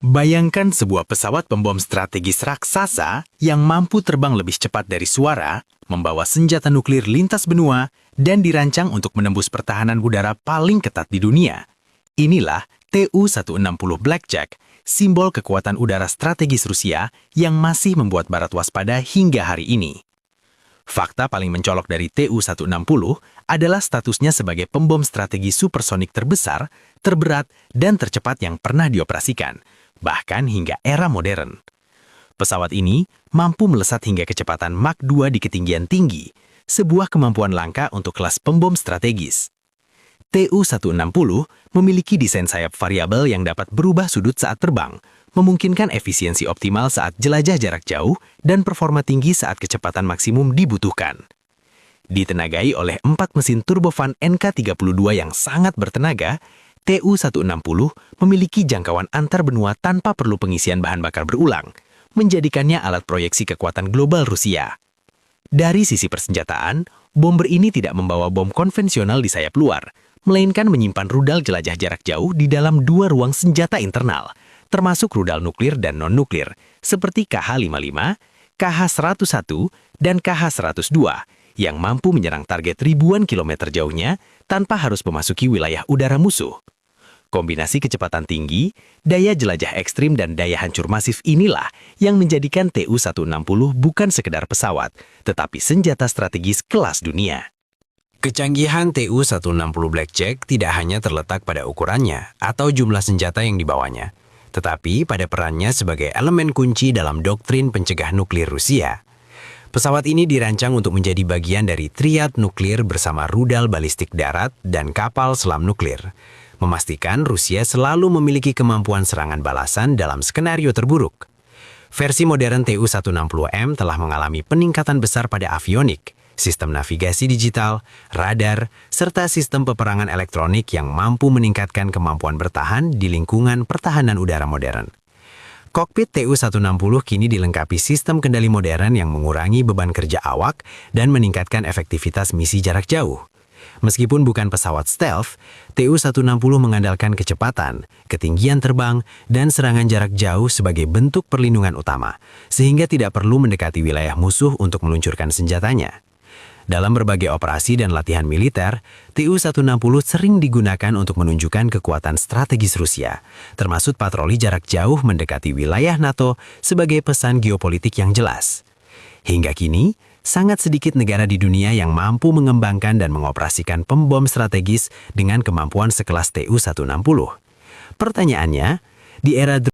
Bayangkan sebuah pesawat pembom strategis raksasa yang mampu terbang lebih cepat dari suara, membawa senjata nuklir lintas benua, dan dirancang untuk menembus pertahanan udara paling ketat di dunia. Inilah Tu-160 Blackjack, simbol kekuatan udara strategis Rusia yang masih membuat Barat waspada hingga hari ini. Fakta paling mencolok dari Tu-160 adalah statusnya sebagai pembom strategi supersonik terbesar, terberat, dan tercepat yang pernah dioperasikan, bahkan hingga era modern. Pesawat ini mampu melesat hingga kecepatan Mach 2 di ketinggian tinggi, sebuah kemampuan langka untuk kelas pembom strategis. Tu-160 memiliki desain sayap variabel yang dapat berubah sudut saat terbang, memungkinkan efisiensi optimal saat jelajah jarak jauh dan performa tinggi saat kecepatan maksimum dibutuhkan. Ditenagai oleh 4 mesin turbofan NK32 yang sangat bertenaga, Tu-160 memiliki jangkauan antar benua tanpa perlu pengisian bahan bakar berulang, menjadikannya alat proyeksi kekuatan global Rusia. Dari sisi persenjataan, bomber ini tidak membawa bom konvensional di sayap luar, melainkan menyimpan rudal jelajah jarak jauh di dalam 2 ruang senjata internal, termasuk rudal nuklir dan non-nuklir, seperti KH-55, KH-101, dan KH-102, yang mampu menyerang target ribuan kilometer jauhnya tanpa harus memasuki wilayah udara musuh. Kombinasi kecepatan tinggi, daya jelajah ekstrim, dan daya hancur masif inilah yang menjadikan Tu-160 bukan sekedar pesawat, tetapi senjata strategis kelas dunia. Kecanggihan Tu-160 Blackjack tidak hanya terletak pada ukurannya atau jumlah senjata yang dibawanya, tetapi pada perannya sebagai elemen kunci dalam doktrin pencegah nuklir Rusia. Pesawat ini dirancang untuk menjadi bagian dari triad nuklir bersama rudal balistik darat dan kapal selam nuklir, memastikan Rusia selalu memiliki kemampuan serangan balasan dalam skenario terburuk. Versi modern Tu-160M telah mengalami peningkatan besar pada avionik, sistem navigasi digital, radar, serta sistem peperangan elektronik yang mampu meningkatkan kemampuan bertahan di lingkungan pertahanan udara modern. Kokpit Tu-160 kini dilengkapi sistem kendali modern yang mengurangi beban kerja awak dan meningkatkan efektivitas misi jarak jauh. Meskipun bukan pesawat stealth, Tu-160 mengandalkan kecepatan, ketinggian terbang, dan serangan jarak jauh sebagai bentuk perlindungan utama, sehingga tidak perlu mendekati wilayah musuh untuk meluncurkan senjatanya. Dalam berbagai operasi dan latihan militer, Tu-160 sering digunakan untuk menunjukkan kekuatan strategis Rusia, termasuk patroli jarak jauh mendekati wilayah NATO sebagai pesan geopolitik yang jelas. Hingga kini, sangat sedikit negara di dunia yang mampu mengembangkan dan mengoperasikan pembom strategis dengan kemampuan sekelas Tu-160. Pertanyaannya, di era